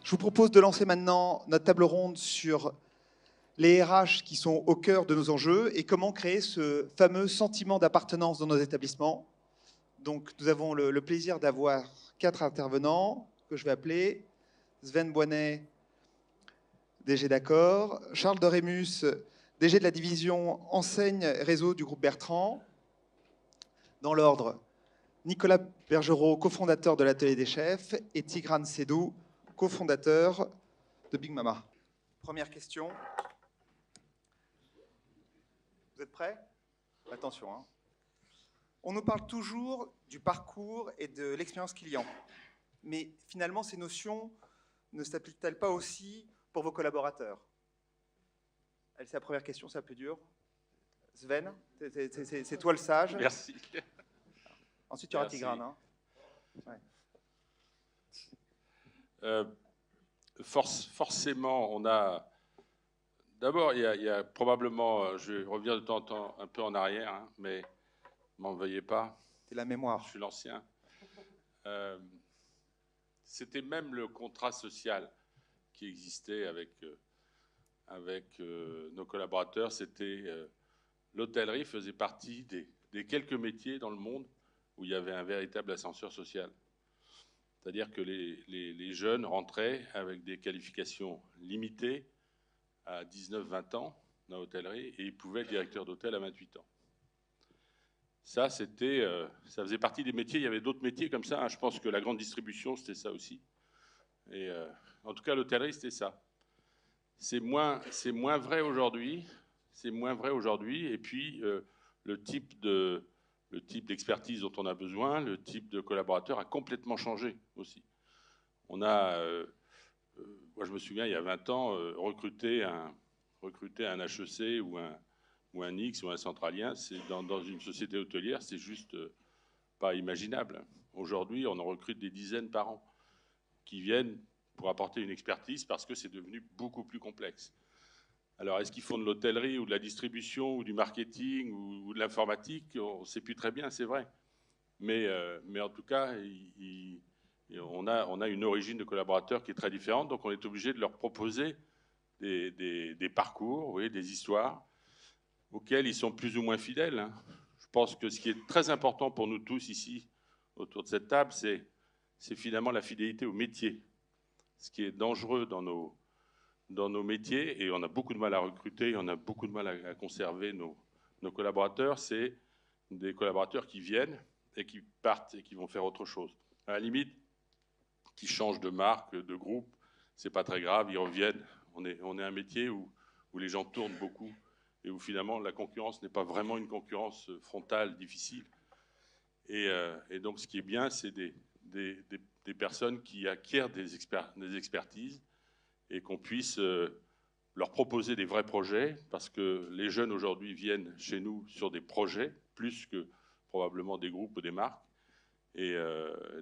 Je vous propose de lancer maintenant notre table ronde sur les RH qui sont au cœur de nos enjeux et comment créer ce fameux sentiment d'appartenance dans nos établissements. Donc, nous avons le plaisir d'avoir 4 intervenants que je vais appeler Sven Boinet, DG d'Accor, Charles Dorémus, DG de la division enseigne réseau du groupe Bertrand. Dans l'ordre, Nicolas Bergerot, cofondateur de l'Atelier des chefs, et Tigran Sedou, cofondateur de Big Mama. Première question. Vous êtes prêts? Attention. Hein. On nous parle toujours du parcours et de l'expérience client. Mais finalement, ces notions ne s'appliquent-elles pas aussi pour vos collaborateurs? C'est la première question, c'est la plus dure. Sven, c'est toi le sage. Merci. Ensuite, il y aura Tigran. Hein. Ouais. Forcément, on a... D'abord, il y a probablement... Je reviens de temps en temps un peu en arrière, hein, mais m'en veuillez pas. C'est la mémoire. Je suis l'ancien. C'était même le contrat social qui existait avec nos collaborateurs. C'était... l'hôtellerie faisait partie des quelques métiers dans le monde où il y avait un véritable ascenseur social. C'est-à-dire que les jeunes rentraient avec des qualifications limitées à 19-20 ans dans l'hôtellerie et ils pouvaient être directeur d'hôtel à 28 ans. Ça, ça faisait partie des métiers. Il y avait d'autres métiers comme ça. Hein. Je pense que la grande distribution, c'était ça aussi. Et en tout cas, l'hôtellerie, c'était ça. C'est moins vrai aujourd'hui. C'est moins vrai aujourd'hui. Et puis, le type d'expertise dont on a besoin, le type de collaborateur a complètement changé aussi. On a, moi je me souviens, il y a 20 ans, recruter un HEC ou un X ou un Centralien, dans une société hôtelière, c'est juste pas imaginable. Aujourd'hui, on en recrute des dizaines par an qui viennent pour apporter une expertise parce que c'est devenu beaucoup plus complexe. Alors, est-ce qu'ils font de l'hôtellerie ou de la distribution ou du marketing ou de l'informatique? On ne sait plus très bien, c'est vrai. Mais en tout cas, on a une origine de collaborateurs qui est très différente, donc on est obligé de leur proposer des parcours, vous voyez, des histoires auxquelles ils sont plus ou moins fidèles. Hein. Je pense que ce qui est très important pour nous tous ici, autour de cette table, c'est finalement la fidélité au métier. Ce qui est dangereux dans nos métiers, et on a beaucoup de mal à recruter, on a beaucoup de mal à conserver nos collaborateurs, c'est des collaborateurs qui viennent et qui partent et qui vont faire autre chose. À la limite, qui changent de marque, de groupe, c'est pas très grave, ils reviennent. On est un métier où les gens tournent beaucoup et où finalement la concurrence n'est pas vraiment une concurrence frontale, difficile. Et donc ce qui est bien, c'est des personnes qui acquièrent des expertises et qu'on puisse leur proposer des vrais projets, parce que les jeunes aujourd'hui viennent chez nous sur des projets, plus que probablement des groupes ou des marques. Et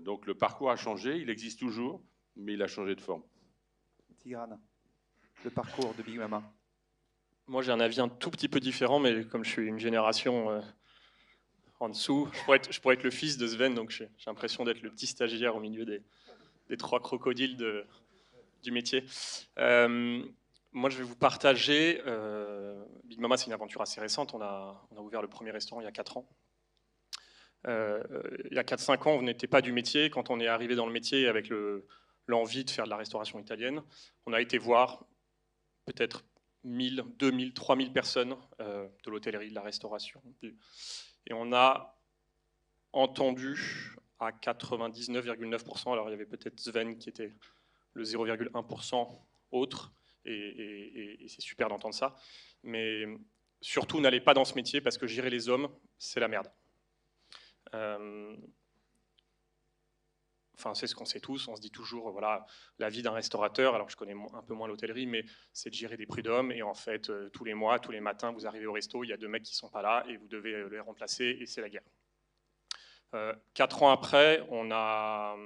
donc le parcours a changé, il existe toujours, mais il a changé de forme. Tigran, le parcours de Big Mama. Moi j'ai un avis un tout petit peu différent, mais comme je suis une génération en dessous, je pourrais être le fils de Sven, donc j'ai l'impression d'être le petit stagiaire au milieu des 3 crocodiles du métier. Moi, je vais vous partager. Big Mama, c'est une aventure assez récente. On a ouvert le premier restaurant il y a 4 ans. Il y a 4-5 ans, on n'était pas du métier. Quand on est arrivé dans le métier avec l'envie de faire de la restauration italienne, on a été voir peut-être 1000, 2000, 3000 personnes de l'hôtellerie, de la restauration. Et on a entendu à 99,9%, alors il y avait peut-être Sven qui était le 0,1% autre, et c'est super d'entendre ça, mais surtout n'allez pas dans ce métier parce que gérer les hommes, c'est la merde. Enfin, c'est ce qu'on sait tous, on se dit toujours, voilà, la vie d'un restaurateur, alors je connais un peu moins l'hôtellerie, mais c'est de gérer des prud'hommes, et en fait, tous les mois, tous les matins, vous arrivez au resto, il y a 2 mecs qui ne sont pas là, et vous devez les remplacer, et c'est la guerre. 4 ans après, on a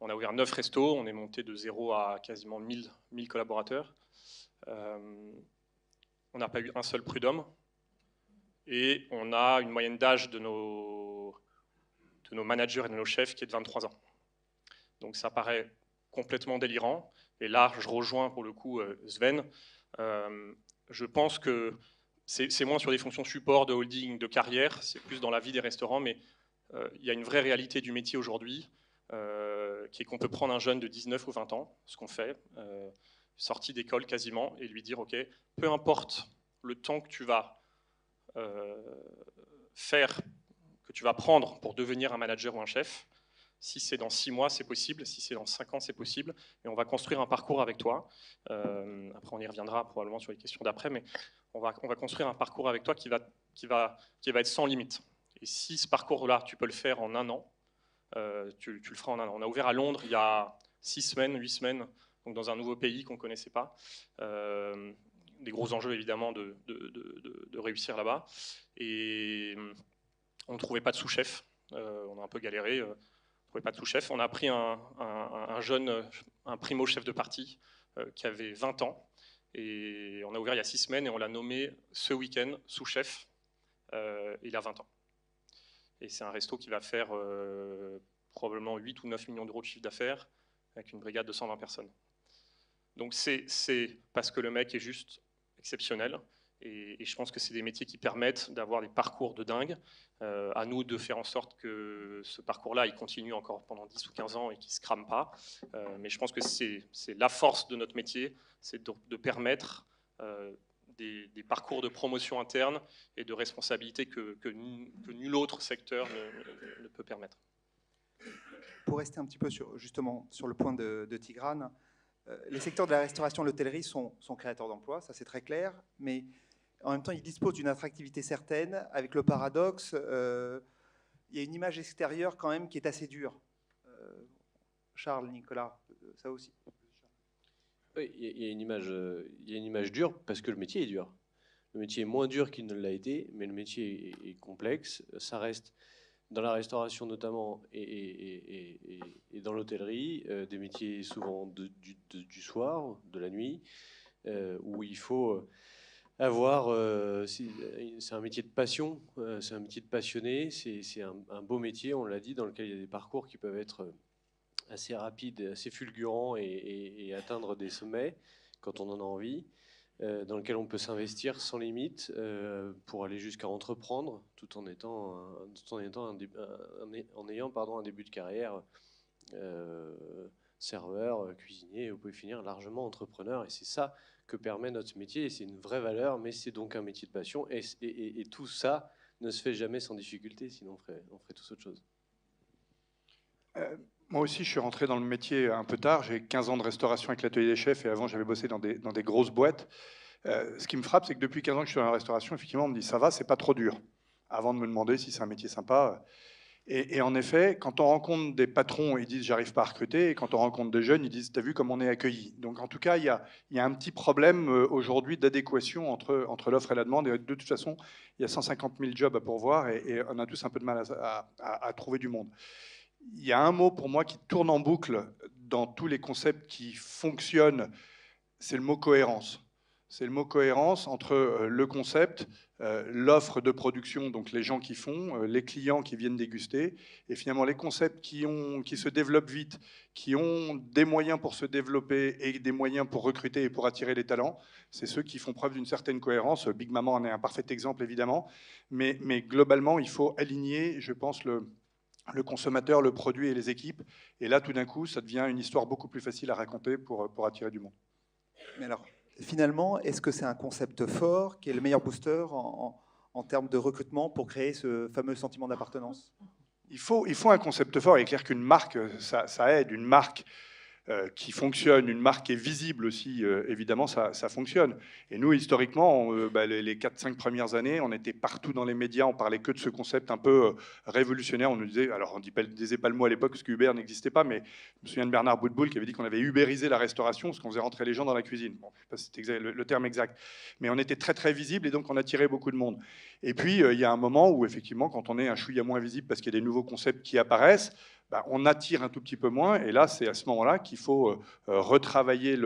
ouvert 9 restos, on est monté de 0 à quasiment 1000 collaborateurs. On n'a pas eu un seul prud'homme, et on a une moyenne d'âge de nos managers et de nos chefs qui est de 23 ans. Donc ça paraît complètement délirant, Et là, je rejoins pour le coup Sven. Je pense que c'est moins sur des fonctions support, de holding, de carrière, c'est plus dans la vie des restaurants, mais il y a une vraie réalité du métier aujourd'hui, qui est qu'on peut prendre un jeune de 19 ou 20 ans, ce qu'on fait, sorti d'école quasiment, et lui dire, OK, peu importe le temps que tu vas que tu vas prendre pour devenir un manager ou un chef, si c'est dans 6 mois, c'est possible. Si c'est dans 5 ans, c'est possible. Et on va construire un parcours avec toi. Après, on y reviendra probablement sur les questions d'après, mais on va construire un parcours avec toi qui va être sans limite. Et si ce parcours-là, tu peux le faire en 1 an, tu le feras en 1 an. On a ouvert à Londres il y a 6 semaines, 8 semaines, donc dans un nouveau pays qu'on ne connaissait pas. Des gros enjeux, évidemment, de réussir là-bas. Et on ne trouvait pas de sous-chef. On a un peu galéré. Pas de sous-chef. On a pris un jeune, un primo chef de parti qui avait 20 ans. Et on a ouvert il y a 6 semaines et on l'a nommé ce week-end sous-chef. Il a 20 ans. Et c'est un resto qui va faire probablement 8 ou 9 millions d'euros de chiffre d'affaires avec une brigade de 120 personnes. Donc c'est parce que le mec est juste exceptionnel. Et je pense que c'est des métiers qui permettent d'avoir des parcours de dingue. À nous de faire en sorte que ce parcours-là, il continue encore pendant 10 ou 15 ans et qu'il ne se crame pas. Mais je pense que c'est la force de notre métier, c'est de permettre des parcours de promotion interne et de responsabilité que nul autre secteur ne peut permettre. Pour rester un petit peu justement sur le point de Tigrane, les secteurs de la restauration et l'hôtellerie sont créateurs d'emplois, ça c'est très clair, mais en même temps, ils disposent d'une attractivité certaine, avec le paradoxe, il y a une image extérieure quand même qui est assez dure. Charles, Nicolas, ça aussi. Oui, il y a une image dure parce que le métier est dur. Le métier est moins dur qu'il ne l'a été, mais le métier est complexe. Ça reste, dans la restauration notamment et dans l'hôtellerie, des métiers souvent du soir, de la nuit, où il faut avoir, c'est un métier de passion, c'est un métier de passionné, c'est un beau métier, on l'a dit, dans lequel il y a des parcours qui peuvent être assez rapides, assez fulgurants et atteindre des sommets quand on en a envie, dans lequel on peut s'investir sans limite pour aller jusqu'à entreprendre tout en ayant un début de carrière serveur, cuisinier, vous pouvez finir largement entrepreneur, et c'est ça que permet notre métier, et c'est une vraie valeur, mais c'est donc un métier de passion, et tout ça ne se fait jamais sans difficulté, sinon on ferait tous autre chose. Moi aussi, je suis rentré dans le métier un peu tard, j'ai 15 ans de restauration avec l'atelier des chefs, et avant j'avais bossé dans des grosses boîtes. Ce qui me frappe, c'est que depuis 15 ans que je suis dans la restauration, effectivement, on me dit ça va, c'est pas trop dur, avant de me demander si c'est un métier sympa. Et en effet, quand on rencontre des patrons, ils disent j'arrive pas à recruter, et quand on rencontre des jeunes, ils disent t'as vu comme on est accueilli. Donc en tout cas, il y a un petit problème aujourd'hui d'adéquation entre l'offre et la demande, et de toute façon, il y a 150 000 jobs à pourvoir, et on a tous un peu de mal à trouver du monde. Il y a un mot pour moi qui tourne en boucle dans tous les concepts qui fonctionnent, c'est le mot cohérence. C'est le mot cohérence entre le concept, l'offre de production, donc les gens qui font, les clients qui viennent déguster, et finalement les concepts qui se développent vite, qui ont des moyens pour se développer et des moyens pour recruter et pour attirer les talents. C'est ceux qui font preuve d'une certaine cohérence. Big Maman en est un parfait exemple, évidemment, mais globalement, il faut aligner, je pense, le consommateur, le produit et les équipes. Et là, tout d'un coup, ça devient une histoire beaucoup plus facile à raconter pour attirer du monde. Mais alors, finalement, est-ce que c'est un concept fort qui est le meilleur booster en termes de recrutement pour créer ce fameux sentiment d'appartenance ? Il faut un concept fort. Il est clair qu'une marque, ça aide. Une marque qui fonctionne, une marque qui est visible aussi, évidemment, ça fonctionne. Et nous, historiquement, les 4-5 premières années, on était partout dans les médias, on parlait que de ce concept un peu révolutionnaire. On nous disait, alors on ne disait pas le mot à l'époque parce qu'Uber n'existait pas, mais je me souviens de Bernard Boutboul qui avait dit qu'on avait ubérisé la restauration parce qu'on faisait rentrer les gens dans la cuisine. Bon, je ne sais pas si c'est le terme exact, mais on était très très visible et donc on attirait beaucoup de monde. Et puis, il y a un moment où, effectivement, quand on est un chouïa moins visible parce qu'il y a des nouveaux concepts qui apparaissent, on attire un tout petit peu moins, et là, c'est à ce moment-là qu'il faut retravailler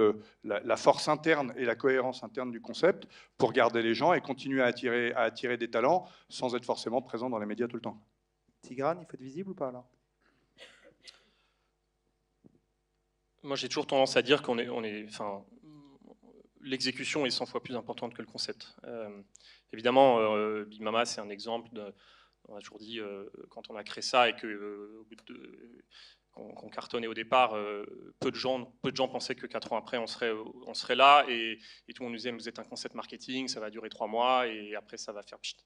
la force interne et la cohérence interne du concept pour garder les gens et continuer à attirer des talents sans être forcément présent dans les médias tout le temps. Tigrane, il faut être visible ou pas là ? Moi, j'ai toujours tendance à dire l'exécution est 100 fois plus importante que le concept. Évidemment, Big Mama, c'est un exemple. On a toujours dit, quand on a créé ça et qu'on cartonnait au départ, peu de gens pensaient que 4 ans après, on serait là. Et tout le monde nous disait, vous êtes un concept marketing, ça va durer 3 mois et après, ça va faire pchit.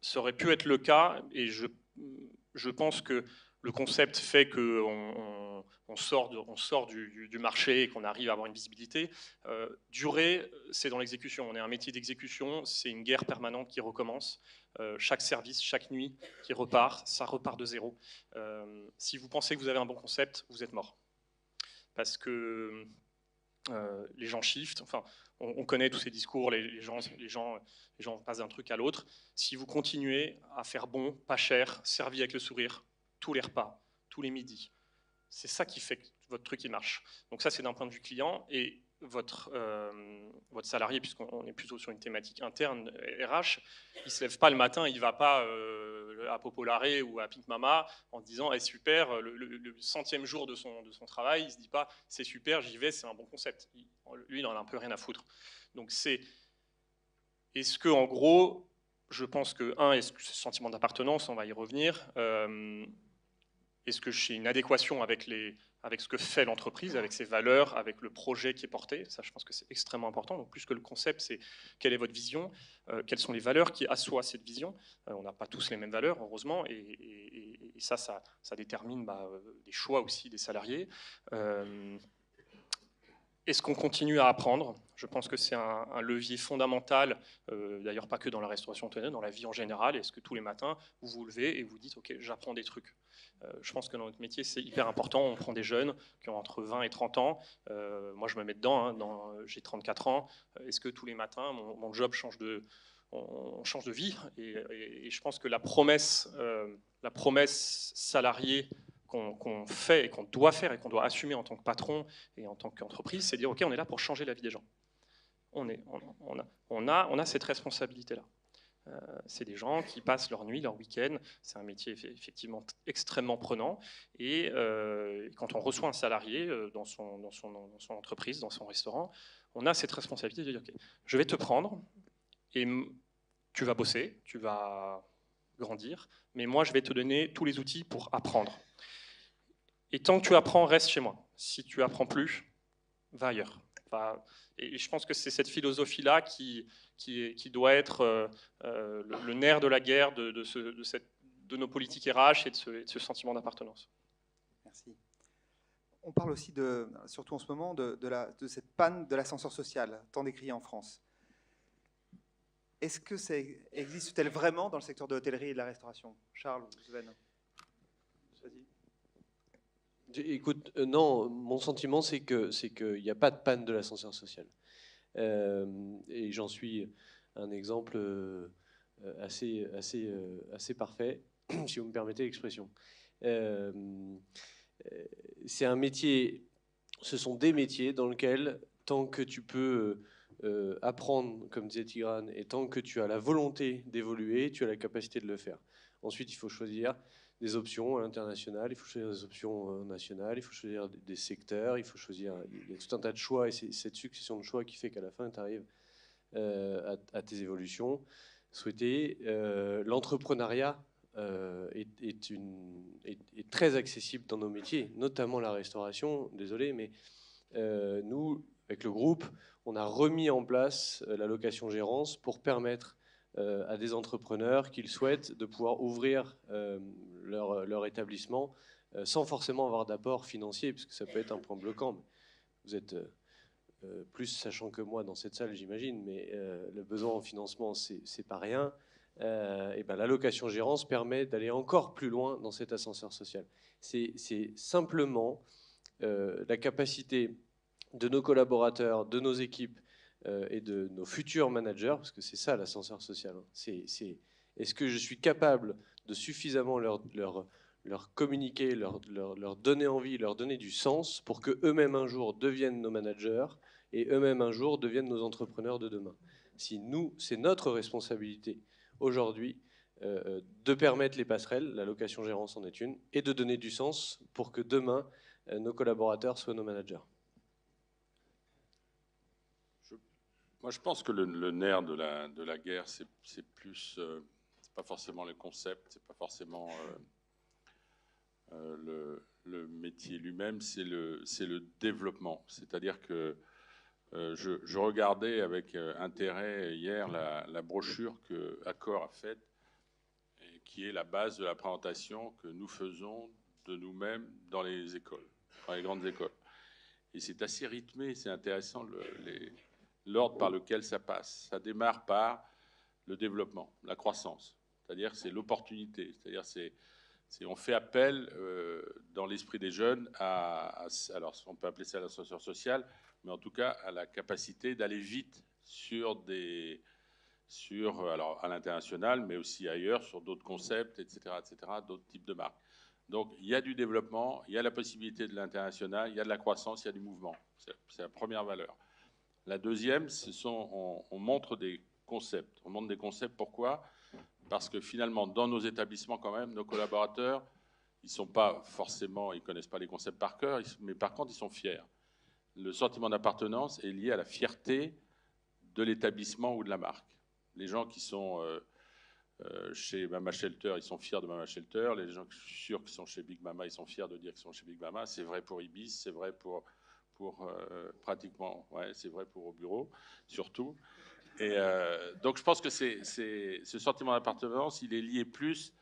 Ça aurait pu être le cas, et je pense que le concept fait qu'on sort du marché et qu'on arrive à avoir une visibilité. Durer, c'est dans l'exécution. On est un métier d'exécution, c'est une guerre permanente qui recommence. Chaque service, chaque nuit qui repart, ça repart de zéro. Si vous pensez que vous avez un bon concept, vous êtes mort. Parce que les gens shiftent. Enfin, on connaît tous ces discours, les gens passent d'un truc à l'autre. Si vous continuez à faire bon, pas cher, servi avec le sourire, tous les repas, tous les midis, c'est ça qui fait que votre truc il marche. Donc ça, c'est d'un point de vue client. Et votre salarié, puisqu'on est plutôt sur une thématique interne, RH, il ne se lève pas le matin, il ne va pas à Popolare ou à Pink Mama en disant hey, super, le 100e jour de son travail, il ne se dit pas c'est super, j'y vais, c'est un bon concept. Lui, il en a un peu rien à foutre. Donc est-ce que, en gros, je pense que, est-ce que ce sentiment d'appartenance, on va y revenir, est-ce que j'ai une adéquation avec ce que fait l'entreprise, avec ses valeurs, avec le projet qui est porté? Ça, je pense que c'est extrêmement important. Donc, plus que le concept, c'est quelle est votre vision, quelles sont les valeurs qui assoient cette vision. On n'a pas tous les mêmes valeurs, heureusement, et ça détermine des choix aussi des salariés. Est-ce qu'on continue à apprendre? Je pense que c'est un levier fondamental, d'ailleurs pas que dans la restauration hôtelière, dans la vie en général. Est-ce que tous les matins, vous vous levez et vous dites « Ok, j'apprends des trucs ». Je pense que dans notre métier, c'est hyper important. On prend des jeunes qui ont entre 20 et 30 ans. Moi, je me mets dedans. J'ai 34 ans. Est-ce que tous les matins, mon job change on change de vie? Et je pense que la promesse salariée qu'on fait et qu'on doit faire et qu'on doit assumer en tant que patron et en tant qu'entreprise, c'est de dire ok, on est là pour changer la vie des gens. On a cette responsabilité-là. C'est des gens qui passent leur nuit, leur week-end. C'est un métier effectivement extrêmement prenant. Et quand on reçoit un salarié dans son entreprise, dans son restaurant, on a cette responsabilité de dire ok, je vais te prendre et tu vas bosser, tu vas grandir, mais moi je vais te donner tous les outils pour apprendre. Et tant que tu apprends, reste chez moi. Si tu apprends plus, va ailleurs. Et je pense que c'est cette philosophie-là qui doit être le nerf de la guerre de nos politiques RH et de ce sentiment d'appartenance. Merci. On parle aussi, surtout en ce moment, de cette panne de l'ascenseur social, tant décriée en France. Est-ce que ça existe-t-elle vraiment dans le secteur de l'hôtellerie et de la restauration? Charles ou Sven? Vas-y. Écoute, non, mon sentiment, c'est qu'il n'y a pas de panne de l'ascenseur social. Et j'en suis un exemple assez parfait, si vous me permettez l'expression. C'est un métier, ce sont des métiers dans lesquels, tant que tu peux apprendre, comme disait Tigrane, et tant que tu as la volonté d'évoluer, tu as la capacité de le faire. Ensuite, il faut choisir des options à l'international, il faut choisir des options nationales, il faut choisir des secteurs, il y a tout un tas de choix, et c'est cette succession de choix qui fait qu'à la fin, tu arrives à tes évolutions souhaitées. L'entrepreneuriat est très accessible dans nos métiers, notamment la restauration, désolé, mais nous, avec le groupe, on a remis en place la location-gérance pour permettre à des entrepreneurs qu'ils souhaitent de pouvoir ouvrir leur établissement sans forcément avoir d'apport financier, puisque ça peut être un point bloquant. Vous êtes plus sachant que moi dans cette salle, j'imagine, mais le besoin en financement, c'est pas rien. Et ben, la location-gérance permet d'aller encore plus loin dans cet ascenseur social. C'est simplement la capacité de nos collaborateurs, de nos équipes, et de nos futurs managers, parce que c'est ça l'ascenseur social. Est-ce que je suis capable de suffisamment leur communiquer, leur donner envie, leur donner du sens pour qu'eux-mêmes un jour deviennent nos managers et eux-mêmes un jour deviennent nos entrepreneurs de demain. Si nous, c'est notre responsabilité aujourd'hui de permettre les passerelles, la location-gérance en est une, et de donner du sens pour que demain, nos collaborateurs, soit nos managers. Moi, je pense que le nerf de la guerre, c'est plus, c'est pas forcément le concept, c'est pas forcément le métier lui-même, c'est le développement. C'est-à-dire que je regardais avec intérêt hier la brochure que Accor a faite, et qui est la base de la présentation que nous faisons de nous-mêmes dans les écoles, dans les grandes écoles. Et c'est assez rythmé, c'est intéressant l'ordre par lequel ça passe. Ça démarre par le développement, la croissance, c'est-à-dire c'est l'opportunité, c'est-à-dire on fait appel dans l'esprit des jeunes alors on peut appeler ça l'ascenseur social, mais en tout cas à la capacité d'aller vite alors à l'international, mais aussi ailleurs, sur d'autres concepts, etc., d'autres types de marques. Donc il y a du développement, il y a la possibilité de l'international, il y a de la croissance, il y a du mouvement. C'est la première valeur. La deuxième, on montre des concepts. On montre des concepts, pourquoi ? Parce que finalement, dans nos établissements, quand même, nos collaborateurs, ils ne connaissent pas les concepts par cœur, mais par contre, ils sont fiers. Le sentiment d'appartenance est lié à la fierté de l'établissement ou de la marque. Les gens qui sont chez Mama Shelter, ils sont fiers de Mama Shelter. Les gens, je suis sûr, qui sont chez Big Mama, ils sont fiers de dire qu'ils sont chez Big Mama. C'est vrai pour Ibis, c'est vrai pour pratiquement, ouais, c'est vrai pour au bureau, surtout. Et donc je pense que ce sentiment d'appartenance, il est lié plus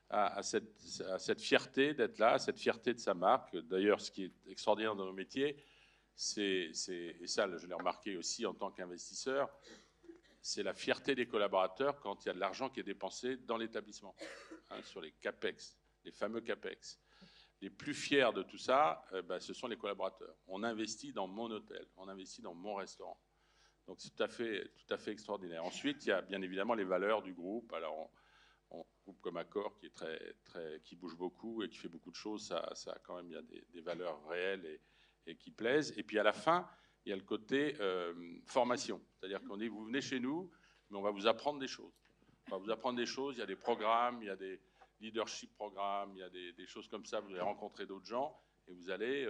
à cette fierté d'être là, à cette fierté de sa marque. D'ailleurs, ce qui est extraordinaire dans nos métiers, et ça je l'ai remarqué aussi en tant qu'investisseur, c'est la fierté des collaborateurs quand il y a de l'argent qui est dépensé dans l'établissement, sur les CAPEX, les fameux CAPEX. Les plus fiers de tout ça, ce sont les collaborateurs. On investit dans mon hôtel, on investit dans mon restaurant. Donc c'est tout à fait extraordinaire. Ensuite, il y a bien évidemment les valeurs du groupe. Alors, un groupe comme Accor qui bouge beaucoup et qui fait beaucoup de choses, ça quand même, il y a des valeurs réelles et qui plaisent. Et puis à la fin, il y a le côté formation. C'est-à-dire qu'on dit, vous venez chez nous, mais on va vous apprendre des choses. On va vous apprendre des choses, il y a des programmes, il y a des leadership programmes, il y a des choses comme ça, vous allez rencontrer d'autres gens et vous allez,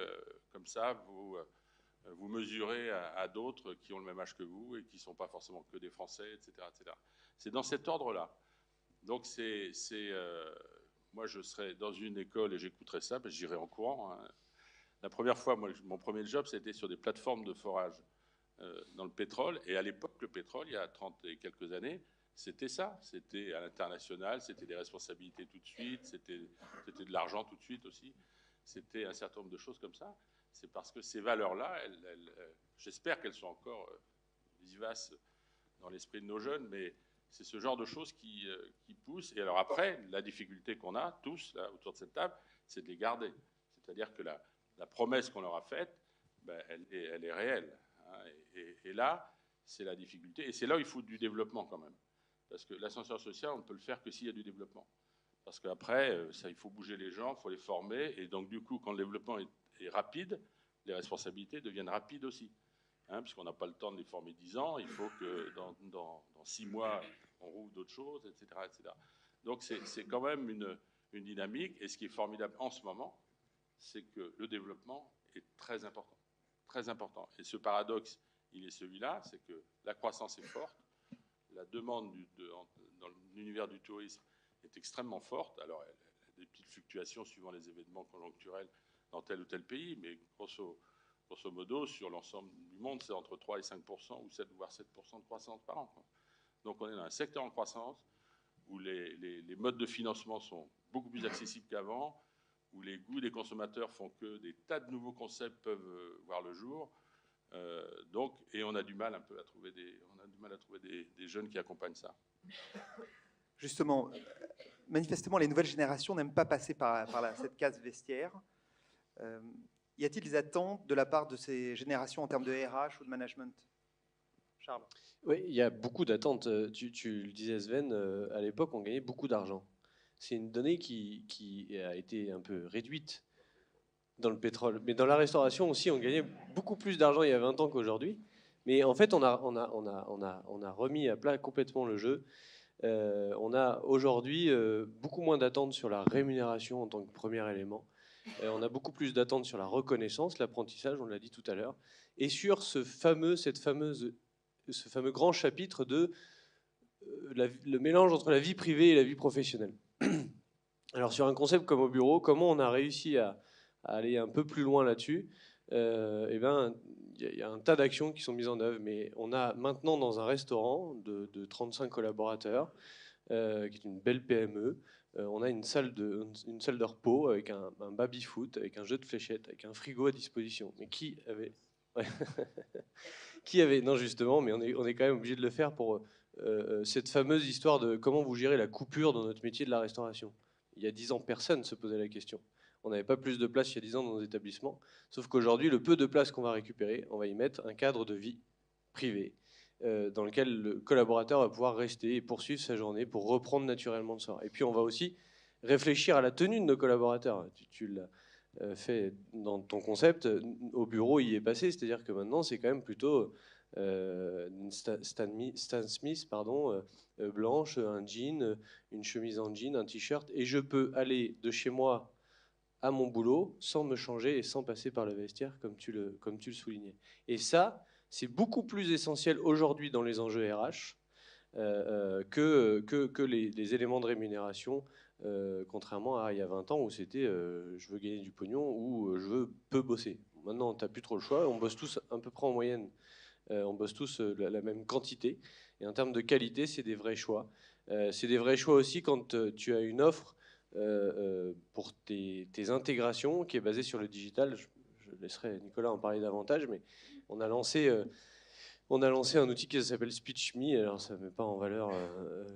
comme ça, vous mesurer à d'autres qui ont le même âge que vous et qui ne sont pas forcément que des Français, etc. etc. C'est dans cet ordre-là. Donc, moi, je serais dans une école et j'écouterais ça, j'irais en courant. Hein. La première fois, mon premier job, c'était sur des plateformes de forage dans le pétrole. Et à l'époque, le pétrole, il y a 30 et quelques années, c'était ça. C'était à l'international, c'était des responsabilités tout de suite, c'était de l'argent tout de suite aussi. C'était un certain nombre de choses comme ça. C'est parce que ces valeurs-là, j'espère qu'elles sont encore vivaces dans l'esprit de nos jeunes, mais c'est ce genre de choses qui poussent. Et alors après, la difficulté qu'on a tous là, autour de cette table, c'est de les garder. C'est-à-dire que la promesse qu'on leur a faite, elle est réelle. Hein, et là, c'est la difficulté. Et c'est là où il faut du développement quand même. Parce que l'ascenseur social, on ne peut le faire que s'il y a du développement. Parce qu'après, il faut bouger les gens, il faut les former. Et donc, du coup, quand le développement est rapide, les responsabilités deviennent rapides aussi. Hein, puisqu'on n'a pas le temps de les former 10 ans, il faut que dans 6 mois, on rouvre d'autres choses, etc. etc. Donc, c'est quand même une dynamique. Et ce qui est formidable en ce moment, c'est que le développement est très important. Très important. Et ce paradoxe, il est celui-là, c'est que la croissance est forte, la demande dans l'univers du tourisme est extrêmement forte. Alors, elle a des petites fluctuations suivant les événements conjoncturels dans tel ou tel pays, mais grosso modo, sur l'ensemble du monde, c'est entre 3 et 5%, ou 7, voire 7% de croissance par an. Quoi. Donc, on est dans un secteur en croissance où les modes de financement sont beaucoup plus accessibles qu'avant, où les goûts des consommateurs font que des tas de nouveaux concepts peuvent voir le jour. Et on a du mal un peu à trouver des jeunes qui accompagnent ça. Justement, manifestement, les nouvelles générations n'aiment pas passer par cette case vestiaire. Y a-t-il des attentes de la part de ces générations en termes de RH ou de management ? Charles ? Oui, il y a beaucoup d'attentes. Tu le disais, Sven, à l'époque, on gagnait beaucoup d'argent. C'est une donnée qui a été un peu réduite dans le pétrole. Mais dans la restauration aussi, on gagnait beaucoup plus d'argent il y a 20 ans qu'aujourd'hui. Mais en fait, on a remis à plat complètement le jeu. On a aujourd'hui beaucoup moins d'attentes sur la rémunération en tant que premier élément. On a beaucoup plus d'attentes sur la reconnaissance, l'apprentissage, on l'a dit tout à l'heure, et sur ce fameux grand chapitre de le mélange entre la vie privée et la vie professionnelle. Alors sur un concept comme au bureau, comment on a réussi à aller un peu plus loin là-dessus? Eh ben, il y a un tas d'actions qui sont mises en œuvre, mais on a maintenant dans un restaurant de 35 collaborateurs, qui est une belle PME, on a une salle de repos avec un baby-foot, avec un jeu de fléchettes, avec un frigo à disposition. Mais qui avait... Ouais. Qui avait... Non, justement, mais on est quand même obligé de le faire pour cette fameuse histoire de comment vous gérez la coupure dans notre métier de la restauration. Il y a 10 ans, personne ne se posait la question. On n'avait pas plus de place il y a 10 ans dans nos établissements, sauf qu'aujourd'hui, le peu de place qu'on va récupérer, on va y mettre un cadre de vie privé dans lequel le collaborateur va pouvoir rester et poursuivre sa journée pour reprendre naturellement le soir. Et puis on va aussi réfléchir à la tenue de nos collaborateurs. Tu l'as fait dans ton concept, au bureau il y est passé, c'est-à-dire que maintenant c'est quand même plutôt une Stan Smith blanche, un jean, une chemise en jean, un t-shirt, et je peux aller de chez moi à mon boulot sans me changer et sans passer par le vestiaire comme tu le soulignais. Et ça, c'est beaucoup plus essentiel aujourd'hui dans les enjeux RH que les éléments de rémunération, contrairement à il y a 20 ans où c'était je veux gagner du pognon ou je veux peu bosser. Maintenant, tu n'as plus trop le choix, on bosse tous à peu près en moyenne, on bosse tous la même quantité, et en termes de qualité, c'est des vrais choix. C'est des vrais choix aussi quand tu as une offre pour tes intégrations qui est basée sur le digital. Je laisserai Nicolas en parler davantage, mais on a lancé un outil qui s'appelle SpeechMe. Alors ça ne met pas en valeur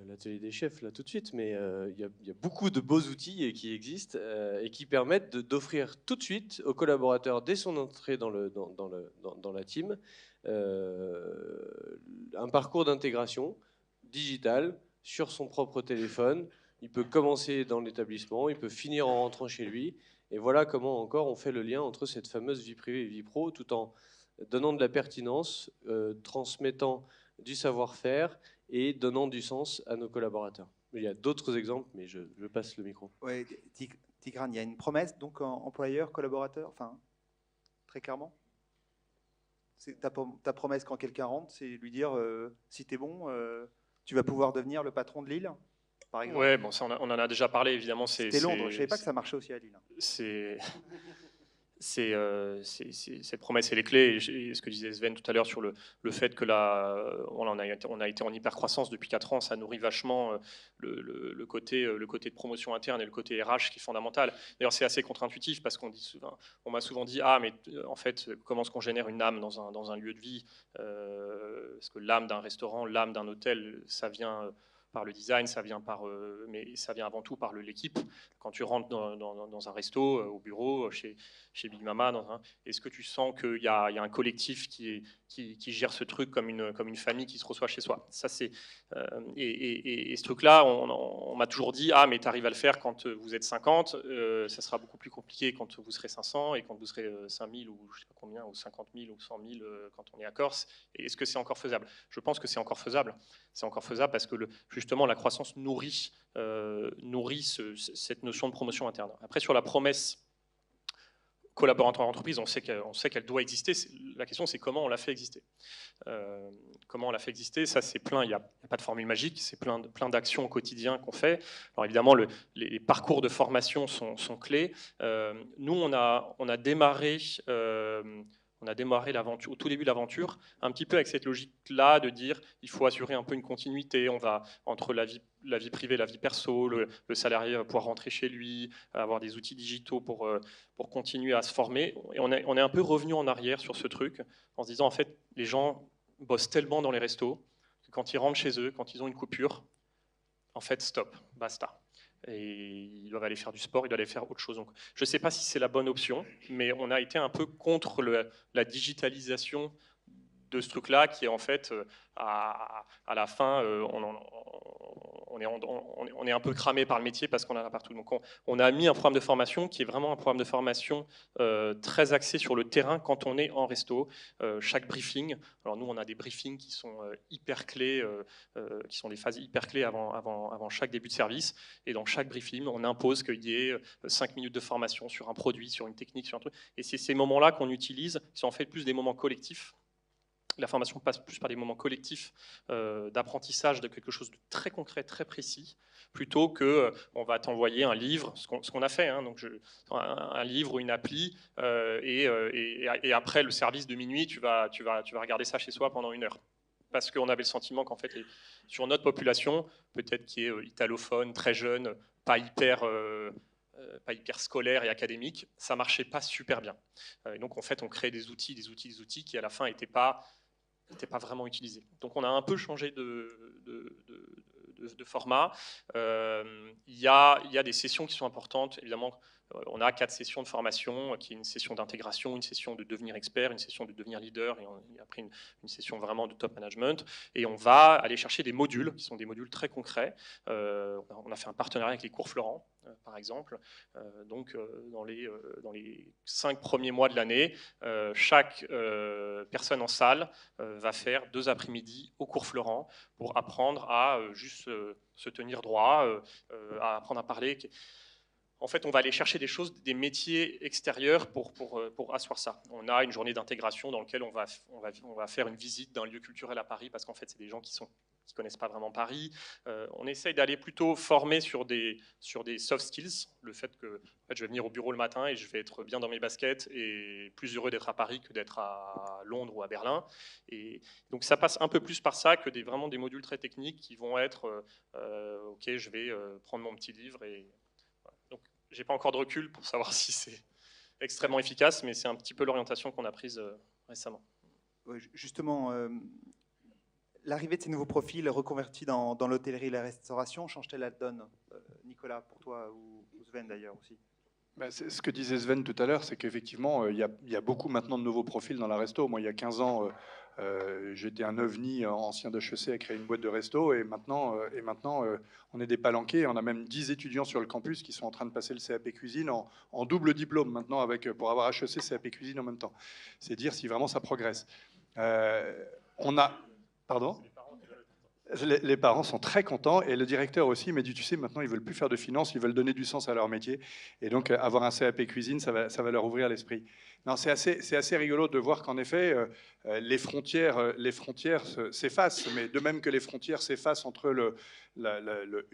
l'atelier des chefs là tout de suite, mais il y a beaucoup de beaux outils qui existent et qui permettent d'offrir tout de suite aux collaborateurs, dès son entrée dans la team, un parcours d'intégration digital sur son propre téléphone. Il peut commencer dans l'établissement, il peut finir en rentrant chez lui. Et voilà comment encore on fait le lien entre cette fameuse vie privée et vie pro, tout en donnant de la pertinence, transmettant du savoir-faire et donnant du sens à nos collaborateurs. Il y a d'autres exemples, mais je passe le micro. Oui, Tigrane, il y a une promesse, donc employeur, collaborateur, enfin, très clairement. Ta promesse quand quelqu'un rentre, c'est lui dire si t'es bon, tu vas pouvoir devenir le patron de Lille, par exemple. Ouais, bon, ça on en a déjà parlé, évidemment. C'était Londres, je ne savais pas que ça marchait aussi à Lille. Cette promesse, elle est clé. Et ce que disait Sven tout à l'heure sur le fait que là, on a été en hyper-croissance depuis 4 ans, ça nourrit vachement le côté de promotion interne et le côté RH qui est fondamental. D'ailleurs, c'est assez contre-intuitif parce on m'a souvent dit mais en fait, comment est-ce qu'on génère une âme dans un lieu de vie parce que l'âme d'un restaurant, l'âme d'un hôtel, ça vient par le design, mais ça vient avant tout par l'équipe. Quand tu rentres dans un resto, au bureau, chez Big Mama, est-ce que tu sens qu'il y a un collectif qui gère ce truc comme une famille qui se reçoit chez soi? Ça, et ce truc-là, on m'a toujours dit mais tu arrives à le faire quand vous êtes 50, ça sera beaucoup plus compliqué quand vous serez 500 et quand vous serez 5000 ou je sais pas combien, ou 50 000 ou 100 000 quand on est à Corse. Et est-ce que c'est encore faisable? Je pense que c'est encore faisable. C'est encore faisable parce que justement la croissance nourrit cette notion de promotion interne. Après, sur la promesse collaborateur entreprise, on sait qu'elle doit exister. La question, c'est comment on la fait exister. Comment on la fait exister, ça c'est plein, il n'y a pas de formule magique, c'est plein d'actions au quotidien qu'on fait. Alors évidemment, les parcours de formation sont clés. Nous, on a démarré l'aventure, au tout début de l'aventure, un petit peu avec cette logique-là de dire il faut assurer un peu une continuité. On va entre la vie privée, la vie perso, le salarié va pouvoir rentrer chez lui, avoir des outils digitaux pour continuer à se former. Et on est un peu revenu en arrière sur ce truc en se disant en fait les gens bossent tellement dans les restos que quand ils rentrent chez eux, quand ils ont une coupure, en fait stop, basta. Et ils doivent aller faire du sport, ils doivent aller faire autre chose. Donc, je ne sais pas si c'est la bonne option, mais on a été un peu contre la digitalisation de ce truc-là, qui est en fait, à la fin, on est un peu cramé par le métier parce qu'on en a partout. Donc on a mis un programme de formation qui est vraiment un programme de formation très axé sur le terrain quand on est en resto. Chaque briefing, alors nous on a des briefings qui sont hyper clés, qui sont des phases hyper clés avant chaque début de service. Et dans chaque briefing, on impose qu'il y ait 5 minutes de formation sur un produit, sur une technique, sur un truc. Et c'est ces moments-là qu'on utilise, qui sont en fait plus des moments collectifs. La formation passe plus par des moments collectifs d'apprentissage de quelque chose de très concret, très précis, plutôt que on va t'envoyer un livre, ce qu'on a fait, hein, donc un livre ou une appli, et après le service de minuit, tu vas regarder ça chez soi pendant 1 heure. Parce qu'on avait le sentiment qu'en fait, sur notre population, peut-être qui est italophone, très jeune, pas hyper scolaire et académique, ça marchait pas super bien. Et donc en fait, on crée des outils qui à la fin n'étaient pas vraiment utilisés. Donc on a un peu changé de format. Il y a des sessions qui sont importantes, évidemment. On a 4 sessions de formation, qui est une session d'intégration, une session de devenir expert, une session de devenir leader, et après une session vraiment de top management. Et on va aller chercher des modules, qui sont des modules très concrets. On a fait un partenariat avec les cours Florent, par exemple. Donc, dans les 5 premiers mois de l'année, chaque personne en salle va faire 2 après-midi au cours Florent pour apprendre à juste se tenir droit, à apprendre à parler. En fait, on va aller chercher des choses, des métiers extérieurs pour asseoir ça. On a une journée d'intégration dans laquelle on va faire une visite d'un lieu culturel à Paris, parce qu'en fait, c'est des gens qui connaissent pas vraiment Paris. On essaye d'aller plutôt former sur des soft skills, le fait que en fait, je vais venir au bureau le matin et je vais être bien dans mes baskets et plus heureux d'être à Paris que d'être à Londres ou à Berlin. Et donc ça passe un peu plus par ça que vraiment des modules très techniques qui vont être ok, je vais prendre mon petit livre et donc, j'ai pas encore de recul pour savoir si c'est extrêmement efficace, mais c'est un petit peu l'orientation qu'on a prise récemment. Oui, justement, l'arrivée de ces nouveaux profils reconvertis dans l'hôtellerie et la restauration change-t-elle la donne, Nicolas, pour toi, ou Sven d'ailleurs aussi? C'est ce que disait Sven tout à l'heure, c'est qu'effectivement, il y a beaucoup maintenant de nouveaux profils dans la resto. Moi, il y a 15 ans, j'étais un ovni ancien d'HEC à créer une boîte de resto, et maintenant on est des palanqués. On a même 10 étudiants sur le campus qui sont en train de passer le CAP cuisine en double diplôme maintenant, pour avoir HEC, CAP cuisine en même temps. C'est dire si vraiment ça progresse. Pardon ? Les parents sont très contents, et le directeur aussi m'a dit, tu sais, maintenant ils veulent plus faire de finance, ils veulent donner du sens à leur métier, et donc avoir un CAP cuisine, ça va leur ouvrir l'esprit. Non, c'est assez rigolo de voir qu'en effet, les frontières s'effacent, mais de même que les frontières s'effacent entre le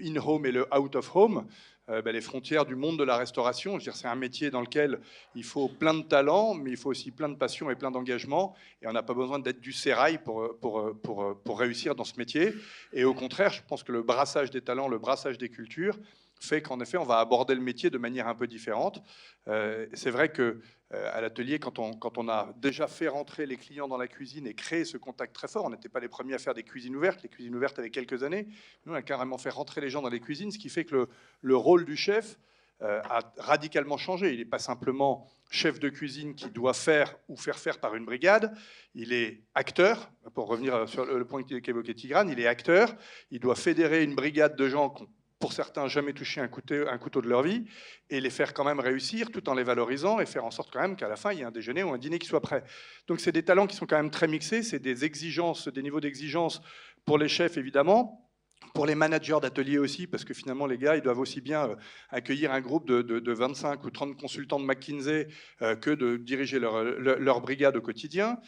in-home et le out-of-home, les frontières du monde de la restauration, je veux dire, c'est un métier dans lequel il faut plein de talent, mais il faut aussi plein de passion et plein d'engagement, et on n'a pas besoin d'être du sérail pour réussir dans ce métier. Et au contraire, je pense que le brassage des talents, le brassage des cultures fait qu'en effet, on va aborder le métier de manière un peu différente. C'est vrai que à l'atelier, quand on a déjà fait rentrer les clients dans la cuisine et créé ce contact très fort, on n'était pas les premiers à faire des cuisines ouvertes. Les cuisines ouvertes avaient quelques années. Nous, on a carrément fait rentrer les gens dans les cuisines, ce qui fait que le rôle du chef a radicalement changé. Il n'est pas simplement chef de cuisine qui doit faire ou faire faire par une brigade. Il est acteur, pour revenir sur le point qu'évoquait Tigrane, il est acteur. Il doit fédérer une brigade de gens qui ont, pour certains, jamais touché un couteau de leur vie, et les faire quand même réussir tout en les valorisant, et faire en sorte quand même qu'à la fin, il y ait un déjeuner ou un dîner qui soit prêt. Donc c'est des talents qui sont quand même très mixés, c'est des exigences, des niveaux d'exigence pour les chefs évidemment, pour les managers d'atelier aussi, parce que finalement les gars, ils doivent aussi bien accueillir un groupe de 25 ou 30 consultants de McKinsey que de diriger leur brigade au quotidien.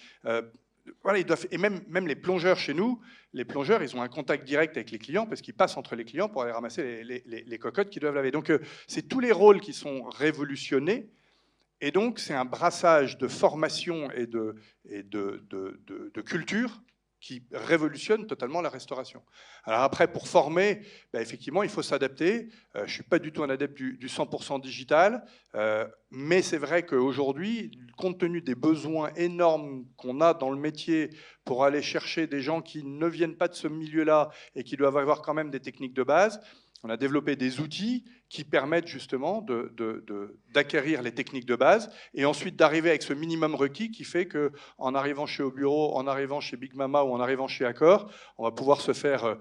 Voilà, et même les plongeurs chez nous, les plongeurs, ils ont un contact direct avec les clients parce qu'ils passent entre les clients pour aller ramasser les cocottes qu'ils doivent laver. Donc, c'est tous les rôles qui sont révolutionnés. Et donc, c'est un brassage de formation et de culture qui révolutionne totalement la restauration. Alors après, pour former, effectivement, il faut s'adapter. Je ne suis pas du tout un adepte du 100% digital, mais c'est vrai qu'aujourd'hui, compte tenu des besoins énormes qu'on a dans le métier pour aller chercher des gens qui ne viennent pas de ce milieu-là et qui doivent avoir quand même des techniques de base, On a développé des outils qui permettent justement d'acquérir les techniques de base et ensuite d'arriver avec ce minimum requis qui fait qu'en arrivant chez Au Bureau, en arrivant chez Big Mama ou en arrivant chez Accor, on va pouvoir se faire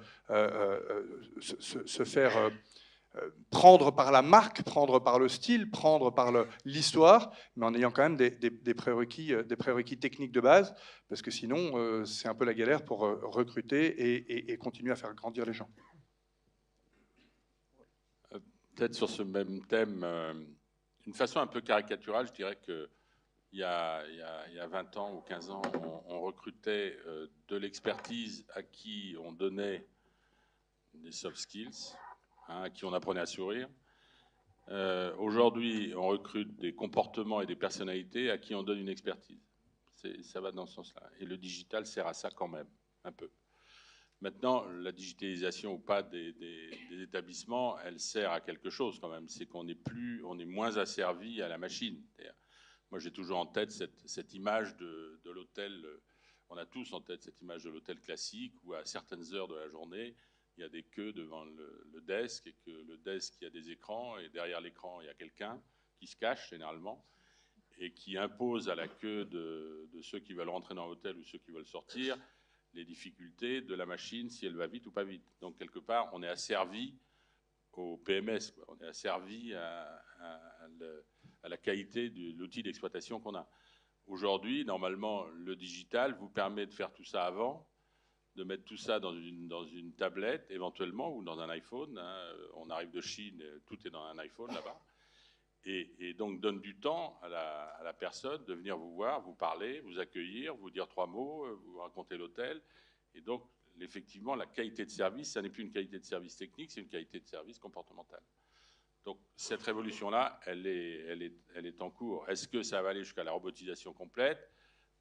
prendre par la marque, prendre par le style, prendre par l'histoire, mais en ayant quand même des prérequis techniques de base, parce que sinon, c'est un peu la galère pour recruter et continuer à faire grandir les gens. Peut-être sur ce même thème, d'une façon un peu caricaturale, je dirais qu'il y a 20 ans ou 15 ans, on recrutait de l'expertise à qui on donnait des soft skills, à qui on apprenait à sourire. Aujourd'hui, on recrute des comportements et des personnalités à qui on donne une expertise. Ça va dans ce sens-là. Et le digital sert à ça quand même, un peu. Maintenant, la digitalisation ou pas des établissements, elle sert à quelque chose quand même. C'est qu'on est moins asservi à la machine. Moi, j'ai toujours en tête cette image de l'hôtel. On a tous en tête cette image de l'hôtel classique où à certaines heures de la journée, il y a des queues devant le desk et que le desk, il y a des écrans et derrière l'écran, il y a quelqu'un qui se cache généralement et qui impose à la queue de ceux qui veulent rentrer dans l'hôtel ou ceux qui veulent sortir les difficultés de la machine, si elle va vite ou pas vite. Donc, quelque part, on est asservi au PMS, quoi. On est asservi à la qualité de l'outil d'exploitation qu'on a. Aujourd'hui, normalement, le digital vous permet de faire tout ça avant, de mettre tout ça dans une tablette, éventuellement, ou dans un iPhone. On arrive de Chine, tout est dans un iPhone là-bas. Et donc donne du temps à la personne de venir vous voir, vous parler, vous accueillir, vous dire 3 mots, vous raconter l'hôtel. Et donc, effectivement, la qualité de service, ça n'est plus une qualité de service technique, c'est une qualité de service comportementale. Donc, cette révolution-là, elle est en cours. Est-ce que ça va aller jusqu'à la robotisation complète ?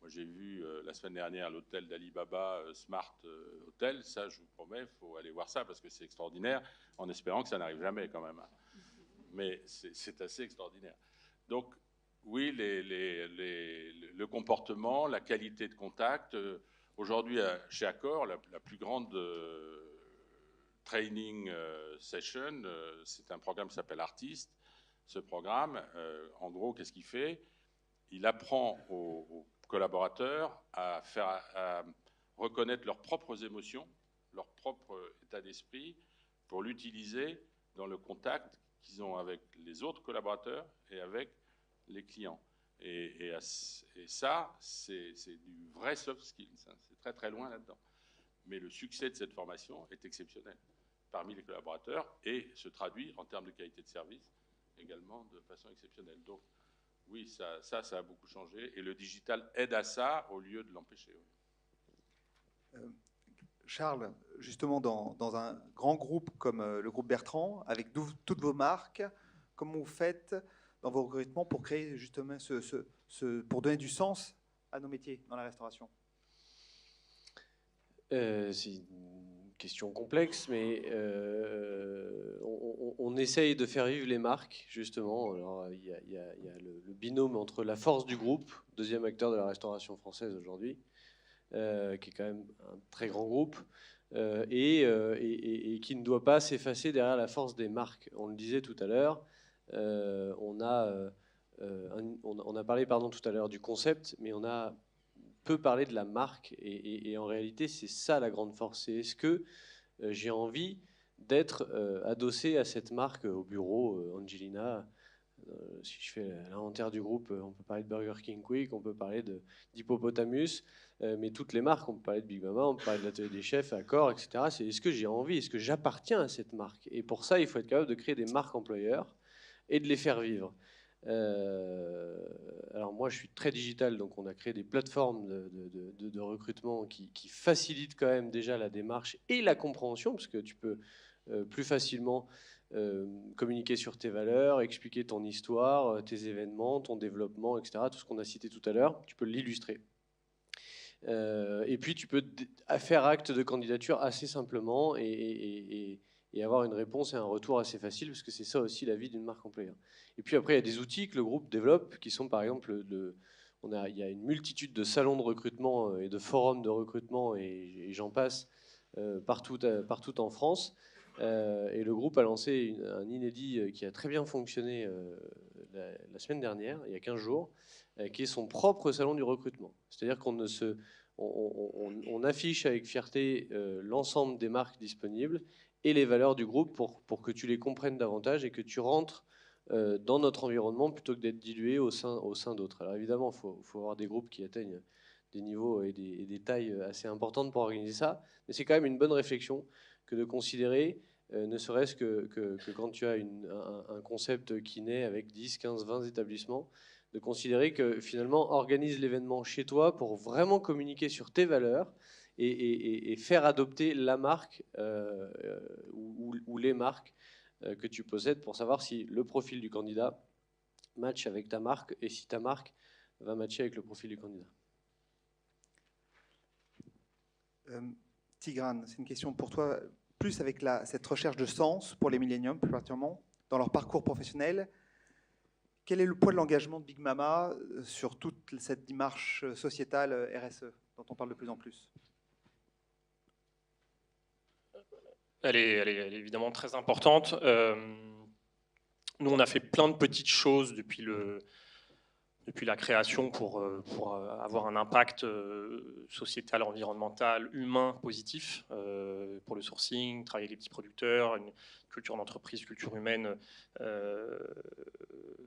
Moi, j'ai vu la semaine dernière l'hôtel d'Alibaba Smart Hotel. Ça, je vous promets, il faut aller voir ça parce que c'est extraordinaire, en espérant que ça n'arrive jamais quand même. Mais c'est assez extraordinaire. Donc, oui, le comportement, la qualité de contact. Aujourd'hui, chez Accor, la plus grande training session, c'est un programme qui s'appelle Artist. Ce programme, en gros, qu'est-ce qu'il fait ? Il apprend aux collaborateurs à reconnaître leurs propres émotions, leur propre état d'esprit, pour l'utiliser dans le contact qu'ils ont avec les autres collaborateurs et avec les clients. Et ça, c'est du vrai soft skills. C'est très très loin là-dedans. Mais le succès de cette formation est exceptionnel parmi les collaborateurs et se traduit en termes de qualité de service également de façon exceptionnelle. Donc oui, ça a beaucoup changé et le digital aide à ça au lieu de l'empêcher. Charles, justement, dans un grand groupe comme le groupe Bertrand, avec toutes vos marques, comment vous faites dans vos recrutements pour créer justement pour donner du sens à nos métiers dans la restauration ? C'est une question complexe, mais on essaye de faire vivre les marques, justement. Alors, il y a le binôme entre la force du groupe, deuxième acteur de la restauration française aujourd'hui, qui est quand même un très grand groupe, et qui ne doit pas s'effacer derrière la force des marques. On le disait tout à l'heure, on a parlé tout à l'heure du concept, mais on a peu parlé de la marque, et en réalité, c'est ça la grande force. C'est est-ce que j'ai envie d'être adossé à cette marque au bureau, Angelina. Si je fais l'inventaire du groupe, on peut parler de Burger King Quick, on peut parler d'Hippopotamus, mais toutes les marques, on peut parler de Big Mama, on peut parler de l'Atelier des Chefs, Accor, etc. C'est est-ce que j'ai envie, est-ce que j'appartiens à cette marque ? Et pour ça, il faut être capable de créer des marques employeurs et de les faire vivre. Alors moi, je suis très digital, donc on a créé des plateformes de recrutement qui facilitent quand même déjà la démarche et la compréhension, parce que tu peux plus facilement communiquer sur tes valeurs, expliquer ton histoire, tes événements, ton développement, etc. Tout ce qu'on a cité tout à l'heure, tu peux l'illustrer. Et puis tu peux faire acte de candidature assez simplement et avoir une réponse et un retour assez facile, parce que c'est ça aussi la vie d'une marque employeur. Et puis après, il y a des outils que le groupe développe, qui sont par exemple, il y a une multitude de salons de recrutement et de forums de recrutement, et j'en passe, partout en France. Et le groupe a lancé un inédit qui a très bien fonctionné la semaine dernière, il y a 15 jours, qui est son propre salon du recrutement. C'est-à-dire on affiche avec fierté l'ensemble des marques disponibles et les valeurs du groupe pour que tu les comprennes davantage et que tu rentres dans notre environnement plutôt que d'être dilué au sein d'autres. Alors évidemment, il faut avoir des groupes qui atteignent des niveaux et des tailles assez importantes pour organiser ça, mais c'est quand même une bonne réflexion que de considérer, ne serait-ce que quand tu as un concept qui naît avec 10, 15, 20 établissements, de considérer que finalement, organise l'événement chez toi pour vraiment communiquer sur tes valeurs et faire adopter la marque ou les marques que tu possèdes pour savoir si le profil du candidat match avec ta marque et si ta marque va matcher avec le profil du candidat. Tigran, c'est une question pour toi, plus avec cette recherche de sens pour les milléniums, plus particulièrement, dans leur parcours professionnel. Quel est le poids de l'engagement de Big Mama sur toute cette démarche sociétale RSE dont on parle de plus en plus? Elle est évidemment très importante. Nous, on a fait plein de petites choses depuis la création pour avoir un impact sociétal, environnemental, humain positif pour le sourcing, travailler avec les petits producteurs, une culture d'entreprise, culture humaine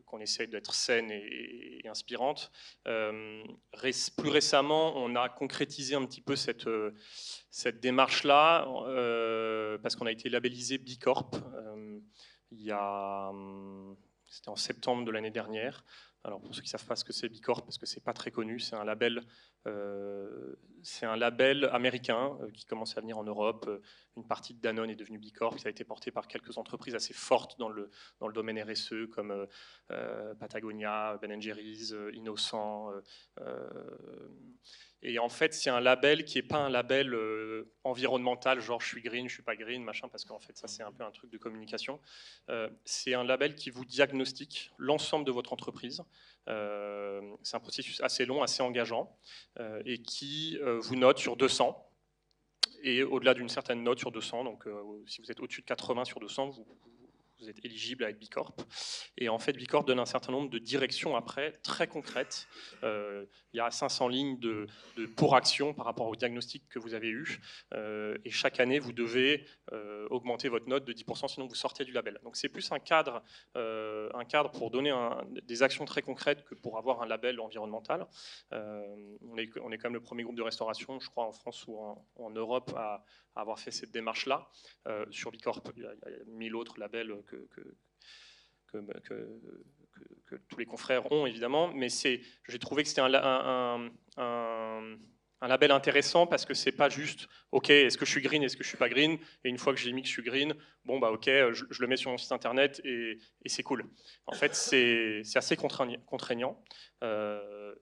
qu'on essaye d'être saine et inspirante. Plus récemment, on a concrétisé un petit peu cette démarche-là parce qu'on a été labellisé B Corp c'était en septembre de l'année dernière. Alors pour ceux qui ne savent pas ce que c'est B Corp, parce que c'est pas très connu, c'est un label américain qui commence à venir en Europe. Une partie de Danone est devenue B Corp, ça a été porté par quelques entreprises assez fortes dans le domaine RSE comme Patagonia, Ben & Jerry's, Innocent. Et en fait, c'est un label qui n'est pas un label environnemental, genre je suis green, je suis pas green, machin, parce qu'en fait, ça c'est un peu un truc de communication. C'est un label qui vous diagnostique l'ensemble de votre entreprise. C'est un processus assez long, assez engageant, et qui vous note sur 200. Et au-delà d'une certaine note sur 200, donc si vous êtes au-dessus de 80 sur 200, vous êtes éligible à être B Corp. Et en fait, B Corp donne un certain nombre de directions après, très concrètes. Il y a 500 lignes de pour action par rapport au diagnostic que vous avez eu. Et chaque année, vous devez augmenter votre note de 10%, sinon vous sortez du label. Donc c'est plus un cadre pour donner des actions très concrètes que pour avoir un label environnemental. On est quand même le premier groupe de restauration, je crois, en France ou en Europe à avoir fait cette démarche-là. Sur B Corp, il y a 1000 autres labels que tous les confrères ont, évidemment, mais j'ai trouvé que c'était un label intéressant parce que c'est pas juste ok, est-ce que je suis green, est-ce que je suis pas green, et une fois que j'ai mis que je suis green, bon bah ok, je le mets sur mon site internet et c'est cool. En fait, c'est assez contraignant.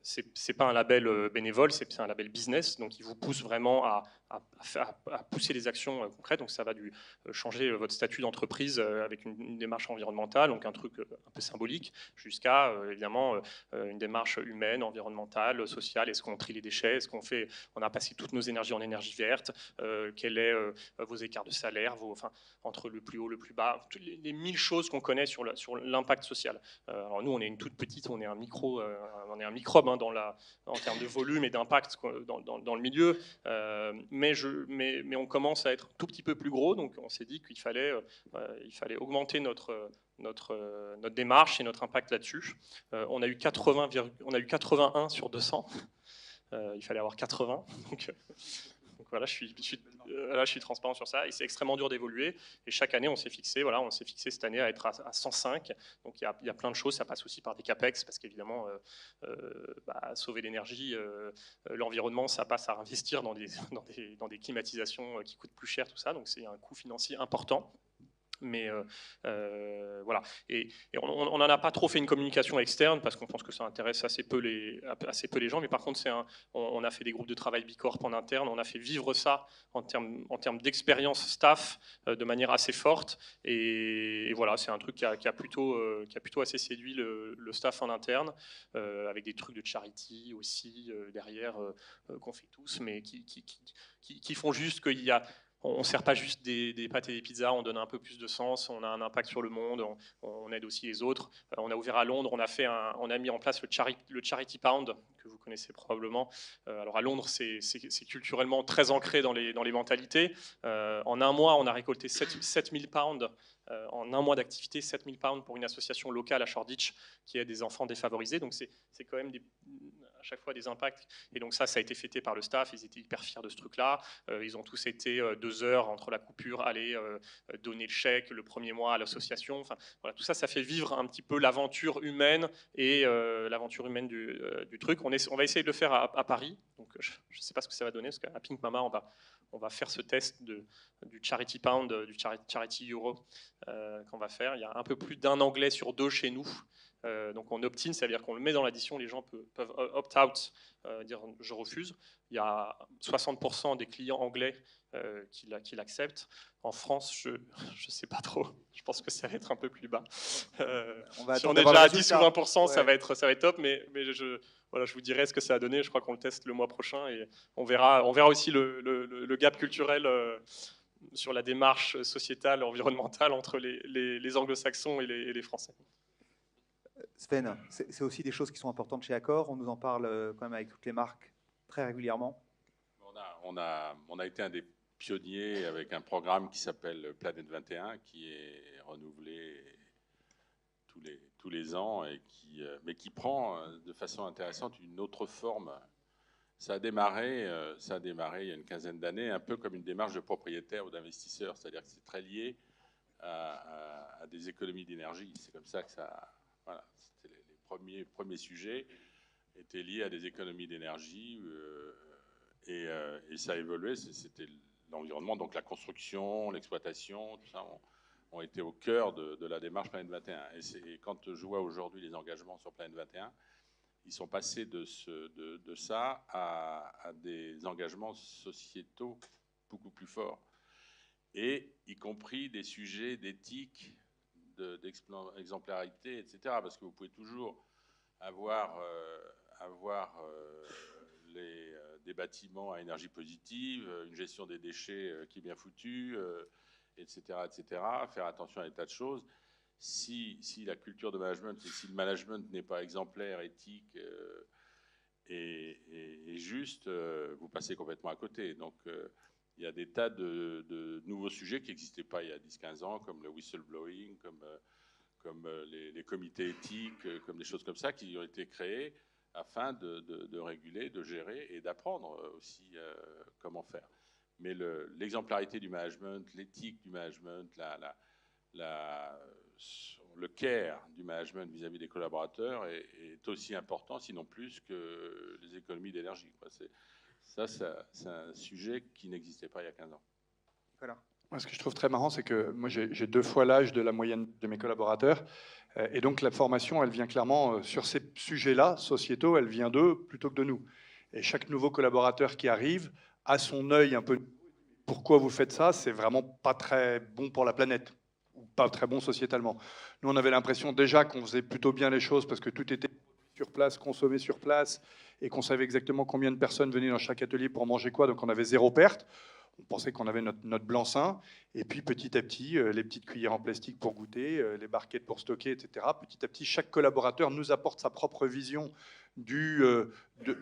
C'est pas un label bénévole, c'est un label business, donc il vous pousse vraiment à pousser des actions concrètes. Donc ça va changer votre statut d'entreprise avec une démarche environnementale, donc un truc un peu symbolique, jusqu'à évidemment une démarche humaine, environnementale, sociale. Est-ce qu'on trie les déchets? Est-ce on a passé toutes nos énergies en énergie verte? Quels sont vos écarts de salaire, entre le plus haut, le plus bas, toutes les 1000 choses qu'on connaît sur l'impact social. Alors nous, on est une toute petite, on est un microbe hein, en termes de volume et d'impact dans le milieu, mais on commence à être un tout petit peu plus gros, donc on s'est dit qu'il fallait augmenter notre démarche et notre impact là-dessus. On a eu 81 sur 200. Il fallait avoir 80. Donc voilà, je suis transparent sur ça. Et c'est extrêmement dur d'évoluer. Et chaque année, on s'est fixé cette année à être à 105. Donc il y a plein de choses. Ça passe aussi par des capex parce qu'évidemment, sauver l'énergie, l'environnement, ça passe à investir dans des climatisations qui coûtent plus cher, tout ça. Donc c'est un coût financier important. Mais voilà. Et on n'en a pas trop fait une communication externe parce qu'on pense que ça intéresse assez peu les gens. Mais par contre, on a fait des groupes de travail B Corp en interne. On a fait vivre ça en termes d'expérience staff de manière assez forte. Et voilà, c'est un truc qui a plutôt assez séduit le staff en interne, avec des trucs de charity aussi derrière qu'on fait tous, mais qui font juste qu'il y a on ne sert pas juste des pâtes et des pizzas, on donne un peu plus de sens, on a un impact sur le monde, on aide aussi les autres. On a ouvert à Londres, on a mis en place le Charity Pound, que vous connaissez probablement. Alors à Londres, c'est culturellement très ancré dans les mentalités. En un mois, on a récolté 7000 pounds. En un mois d'activité, 7000 pounds pour une association locale à Shoreditch qui aide des enfants défavorisés. Donc c'est quand même à chaque fois des impacts. Et donc ça a été fêté par le staff, ils étaient hyper fiers de ce truc-là. Ils ont tous été 2 heures entre la coupure, aller donner le chèque le premier mois à l'association. Enfin, voilà, tout ça, ça fait vivre un petit peu l'aventure humaine et l'aventure humaine du truc. On va essayer de le faire à Paris. Donc je ne sais pas ce que ça va donner, parce qu'à Pink Mama, on va faire ce test du Charity Pound, du Charity Euro qu'on va faire. Il y a un peu plus d'un Anglais sur 2 chez nous. Donc on opt-in, c'est-à-dire qu'on le met dans l'addition, les gens peuvent opt-out, dire je refuse. Il y a 60% des clients anglais qui l'acceptent. En France, je ne sais pas trop. Je pense que ça va être un peu plus bas. Si on est déjà à 10 ou 20%, ouais. ça va être top, mais je vous dirai ce que ça a donné. Je crois qu'on le teste le mois prochain et on verra aussi le gap culturel sur la démarche sociétale, environnementale entre les anglo-saxons et les Français. Sven, c'est aussi des choses qui sont importantes chez Accor. On nous en parle quand même avec toutes les marques très régulièrement. On a été un des pionniers avec un programme qui s'appelle Planète 21, qui est renouvelé tous les ans, mais qui prend de façon intéressante une autre forme. Ça a démarré il y a une quinzaine d'années, un peu comme une démarche de propriétaire ou d'investisseur, c'est-à-dire que c'est très lié à des économies d'énergie. C'est comme ça que ça... Voilà, c'était les premiers sujets étaient liés à des économies d'énergie et ça a évolué. C'était l'environnement, donc la construction, l'exploitation, tout ça ont été au cœur de la démarche Planète 21. Et quand je vois aujourd'hui les engagements sur Planète 21, ils sont passés de ça à des engagements sociétaux beaucoup plus forts, et y compris des sujets d'éthique, d'exemplarité, etc. Parce que vous pouvez toujours avoir des bâtiments à énergie positive, une gestion des déchets qui est bien foutue, etc., etc. Faire attention à des tas de choses. Si la culture de management, si le management n'est pas exemplaire, éthique et juste, vous passez complètement à côté. Donc, il y a des tas de nouveaux sujets qui n'existaient pas il y a 10-15 ans, comme le whistleblowing, comme les comités éthiques, comme des choses comme ça, qui ont été créés afin de réguler, de gérer et d'apprendre aussi comment faire. Mais l'exemplarité du management, l'éthique du management, le care du management vis-à-vis des collaborateurs est aussi important, sinon plus, que les économies d'énergie. C'est un sujet qui n'existait pas il y a 15 ans. Voilà. Moi, ce que je trouve très marrant, c'est que moi, j'ai 2 fois l'âge de la moyenne de mes collaborateurs. Et donc, la formation, elle vient clairement sur ces sujets-là, sociétaux, elle vient d'eux plutôt que de nous. Et chaque nouveau collaborateur qui arrive a son œil un peu. Pourquoi vous faites ça? C'est vraiment pas très bon pour la planète, ou pas très bon sociétalement. Nous, on avait l'impression déjà qu'on faisait plutôt bien les choses parce que tout était sur place, consommé sur place, et qu'on savait exactement combien de personnes venaient dans chaque atelier pour manger quoi, donc on avait 0 perte. On pensait qu'on avait notre blanc-seing, et puis petit à petit, les petites cuillères en plastique pour goûter, les barquettes pour stocker, etc. Petit à petit, chaque collaborateur nous apporte sa propre vision de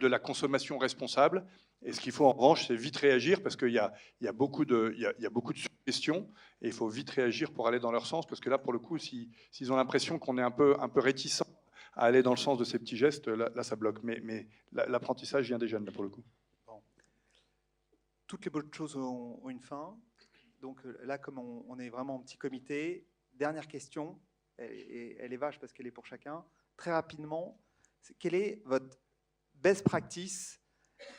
la consommation responsable. Et ce qu'il faut en revanche, c'est vite réagir, parce qu'il y a beaucoup de suggestions, et il faut vite réagir pour aller dans leur sens, parce que là, pour le coup, s'ils ont l'impression qu'on est un peu réticent à aller dans le sens de ces petits gestes, là ça bloque. Mais l'apprentissage vient des jeunes, là, pour le coup. Toutes les bonnes choses ont une fin. Donc là, comme on est vraiment en petit comité, dernière question, elle est vache parce qu'elle est pour chacun. Très rapidement, quelle est votre best practice?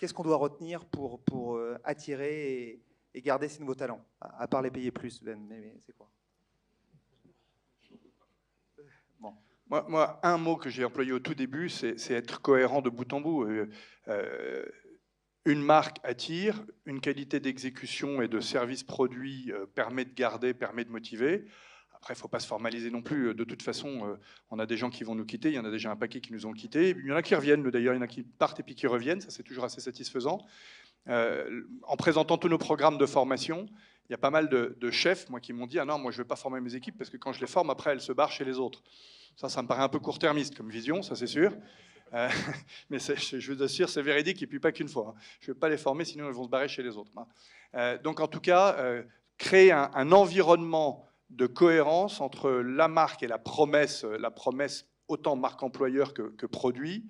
Qu'est-ce qu'on doit retenir pour attirer et garder ces nouveaux talents? À part les payer plus, Ben, mais c'est quoi? Bon. Moi, un mot que j'ai employé au tout début, c'est être cohérent de bout en bout. Une marque attire, une qualité d'exécution et de service produit permet de garder, permet de motiver. Après, il ne faut pas se formaliser non plus. De toute façon, on a des gens qui vont nous quitter, il y en a déjà un paquet qui nous ont quittés. Il y en a qui reviennent, d'ailleurs, il y en a qui partent et puis qui reviennent, ça c'est toujours assez satisfaisant. En présentant tous nos programmes de formation, il y a pas mal de chefs, moi, qui m'ont dit « Ah non, moi, je ne vais pas former mes équipes parce que quand je les forme, après, elles se barrent chez les autres. » Ça me paraît un peu court-termiste comme vision, ça c'est sûr. Mais je vous assure, c'est véridique et puis pas qu'une fois. Je ne vais pas les former, sinon ils vont se barrer chez les autres. Donc en tout cas, créer un environnement de cohérence entre la marque et la promesse autant marque employeur que produit,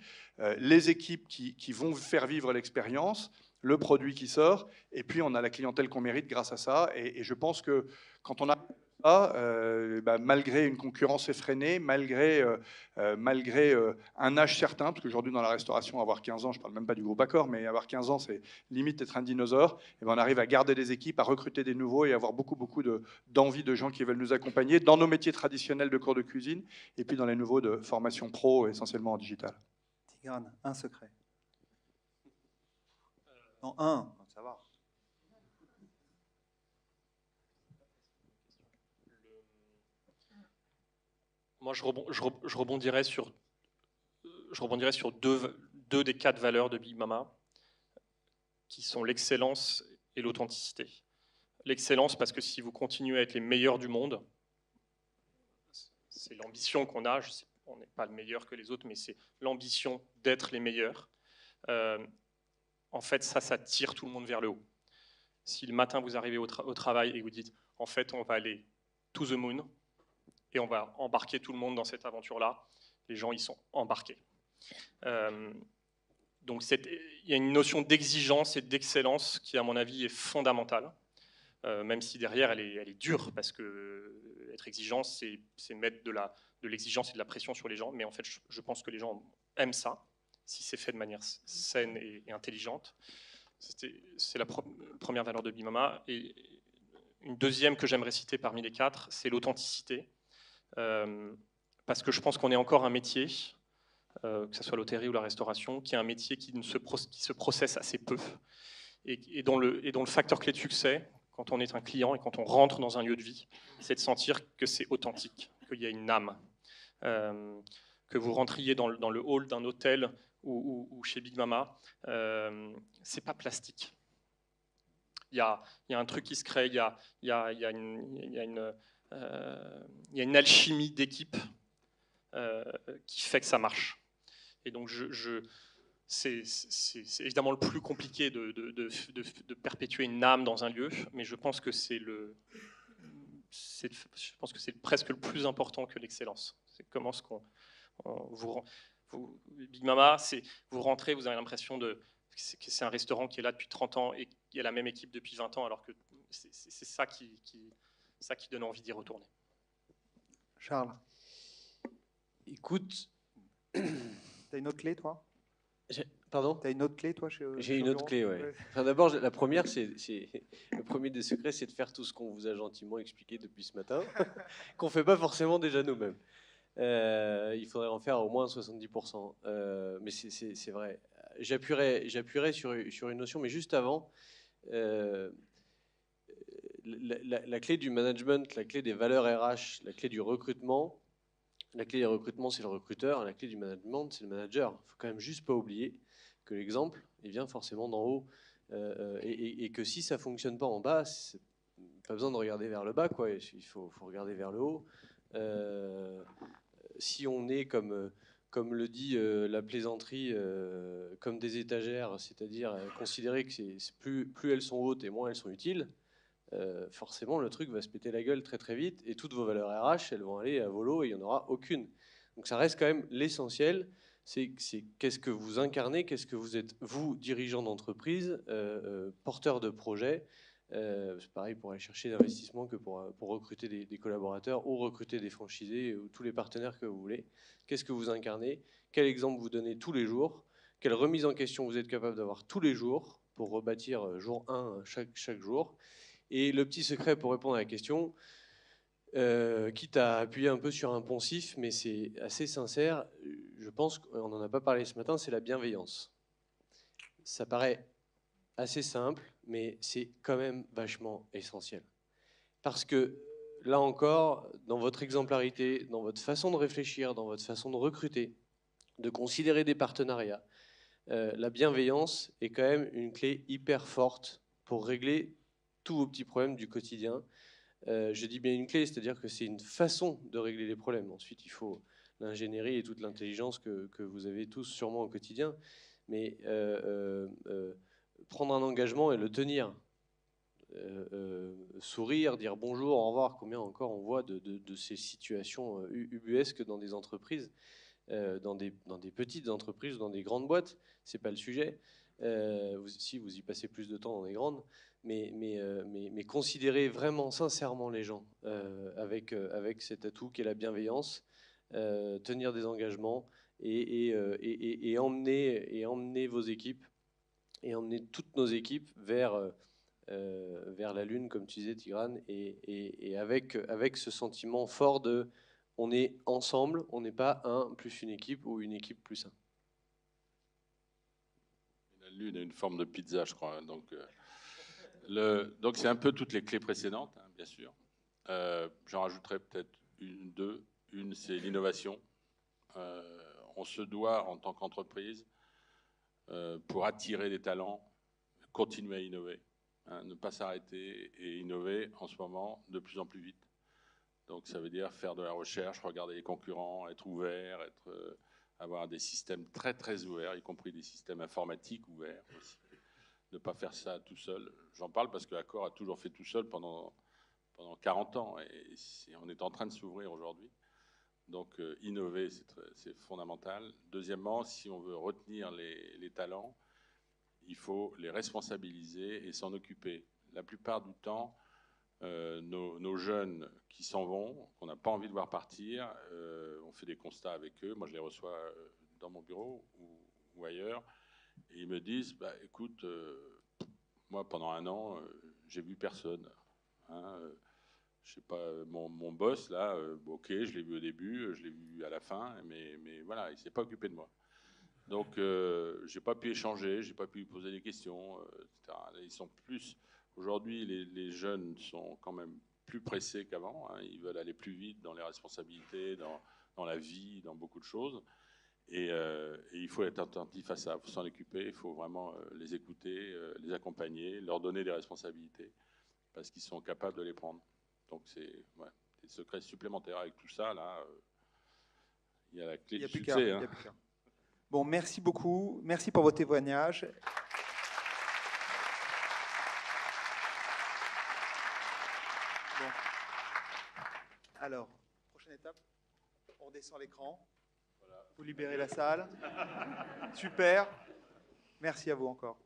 les équipes qui vont faire vivre l'expérience, le produit qui sort, et puis on a la clientèle qu'on mérite grâce à ça. Et je pense que quand on a malgré une concurrence effrénée, malgré un âge certain, parce qu'aujourd'hui dans la restauration, avoir 15 ans, je ne parle même pas du groupe Accor, mais avoir 15 ans, c'est limite être un dinosaure, et on arrive à garder des équipes, à recruter des nouveaux et avoir beaucoup d'envie de gens qui veulent nous accompagner dans nos métiers traditionnels de cours de cuisine, et puis dans les nouveaux de formation pro, essentiellement en digital. Tigrane, un secret. Non, un, ça va. Moi, je rebondirais sur deux des 4 valeurs de Big Mama, qui sont l'excellence et l'authenticité. L'excellence, parce que si vous continuez à être les meilleurs du monde, c'est l'ambition qu'on a, on n'est pas le meilleur que les autres, mais c'est l'ambition d'être les meilleurs. En fait, ça tire tout le monde vers le haut. Si le matin, vous arrivez au travail et vous dites, en fait, on va aller to the moon, et on va embarquer tout le monde dans cette aventure-là, les gens, ils sont embarqués. Donc, il y a une notion d'exigence et d'excellence qui, à mon avis, est fondamentale, même si derrière, elle est dure, parce que être exigeant, c'est mettre de l'exigence et de la pression sur les gens, mais en fait, je pense que les gens aiment ça, si c'est fait de manière saine et intelligente. C'est la première valeur de Big Mama. Et une deuxième que j'aimerais citer parmi les 4, c'est l'authenticité. Parce que je pense qu'on est encore un métier, que ce soit l'hôtellerie ou la restauration, qui est un métier qui se processe assez peu et dont le facteur clé de succès, quand on est un client et quand on rentre dans un lieu de vie, c'est de sentir que c'est authentique, qu'il y a une âme. Que vous rentriez dans le hall d'un hôtel ou chez Big Mama, c'est pas plastique. Il y a un truc qui se crée, il y a une alchimie d'équipe qui fait que ça marche. Et donc, c'est évidemment le plus compliqué de perpétuer une âme dans un lieu, mais je pense que c'est presque le plus important que l'excellence. C'est comment est-ce qu'on Big Mama, vous rentrez, vous avez l'impression que c'est un restaurant qui est là depuis 30 ans et qui a la même équipe depuis 20 ans, alors que c'est ça qui donne envie d'y retourner. Charles, écoute, t'as une autre clé, toi? Pardon? T'as une autre clé, toi? J'ai une autre clé, ouais. Enfin, d'abord, la première, le premier des secrets, c'est de faire tout ce qu'on vous a gentiment expliqué depuis ce matin, qu'on ne fait pas forcément déjà nous-mêmes. Il faudrait en faire au moins 70%. Mais c'est vrai. J'appuierai sur une notion, mais juste avant, la clé du management, la clé des valeurs RH, la clé du recrutement. La clé du recrutement, c'est le recruteur. La clé du management, c'est le manager. Il ne faut quand même juste pas oublier que l'exemple, il vient forcément d'en haut. Et que si ça ne fonctionne pas en bas, pas besoin de regarder vers le bas, quoi. Il faut regarder vers le haut. Si on est, comme le dit la plaisanterie, comme des étagères, c'est-à-dire considérer que plus elles sont hautes et moins elles sont utiles, forcément le truc va se péter la gueule très très vite et toutes vos valeurs RH, elles vont aller à volo et il n'y en aura aucune. Donc ça reste quand même l'essentiel, c'est qu'est-ce que vous incarnez, qu'est-ce que vous êtes, vous, dirigeant d'entreprise, porteur de projet. C'est pareil pour aller chercher l'investissement que pour recruter des collaborateurs ou recruter des franchisés ou tous les partenaires que vous voulez. Qu'est-ce que vous incarnez? Quel exemple vous donnez tous les jours? Quelle remise en question vous êtes capable d'avoir tous les jours pour rebâtir jour 1 chaque jour? Et le petit secret pour répondre à la question, quitte à appuyer un peu sur un poncif, mais c'est assez sincère, je pense qu'on n'en a pas parlé ce matin, c'est la bienveillance. Ça paraît assez simple, mais c'est quand même vachement essentiel. Parce que, là encore, dans votre exemplarité, dans votre façon de réfléchir, dans votre façon de recruter, de considérer des partenariats, la bienveillance est quand même une clé hyper forte pour régler tous vos petits problèmes du quotidien. Je dis bien une clé, c'est-à-dire que c'est une façon de régler les problèmes. Ensuite, il faut l'ingénierie et toute l'intelligence que vous avez tous sûrement au quotidien. Mais prendre un engagement et le tenir, sourire, dire bonjour, au revoir, combien encore on voit de ces situations ubuesques dans des entreprises, dans des petites entreprises, dans des grandes boîtes, c'est pas le sujet. Si vous y passez plus de temps dans les grandes, mais considérez vraiment sincèrement les gens avec cet atout qu'est la bienveillance, tenir des engagements et emmener vos équipes et emmener toutes nos équipes vers la lune, comme tu disais, Tigrane, et avec ce sentiment fort de on est ensemble, on n'est pas un plus une équipe ou une équipe plus un. La lune a une forme de pizza, je crois. Donc c'est un peu toutes les clés précédentes, hein, bien sûr. J'en rajouterai peut-être deux. Une, c'est l'innovation. On se doit, en tant qu'entreprise, pour attirer des talents, continuer à innover, hein, ne pas s'arrêter et innover en ce moment de plus en plus vite. Donc ça veut dire faire de la recherche, regarder les concurrents, être ouvert, avoir des systèmes très très ouverts, y compris des systèmes informatiques ouverts aussi. Ne pas faire ça tout seul. J'en parle parce que Accor a toujours fait tout seul pendant 40 ans et on est en train de s'ouvrir aujourd'hui. Donc innover, c'est fondamental. Deuxièmement, si on veut retenir les talents, il faut les responsabiliser et s'en occuper. La plupart du temps, nos jeunes qui s'en vont, qu'on n'a pas envie de voir partir, on fait des constats avec eux. Moi, je les reçois dans mon bureau ou ailleurs. Et ils me disent, bah, écoute, moi, pendant un an, j'ai vu personne. Hein, je sais pas, mon boss, là, ok, je l'ai vu au début, je l'ai vu à la fin, mais voilà, il ne s'est pas occupé de moi. Donc, je n'ai pas pu échanger, je n'ai pas pu lui poser des questions, etc. Ils sont plus... Aujourd'hui, les jeunes sont quand même plus pressés qu'avant. Hein, ils veulent aller plus vite dans les responsabilités, dans la vie, dans beaucoup de choses. Et il faut être attentif à ça, il faut s'en occuper, il faut vraiment les écouter, les accompagner, leur donner des responsabilités, parce qu'ils sont capables de les prendre. Donc c'est des secrets supplémentaires. Avec tout ça, là, il y a la clé du succès. Hein. Bon, merci beaucoup. Merci pour vos témoignages. Bon. Alors, prochaine étape, on descend l'écran. Voilà. Vous libérez la salle. Super. Merci à vous encore.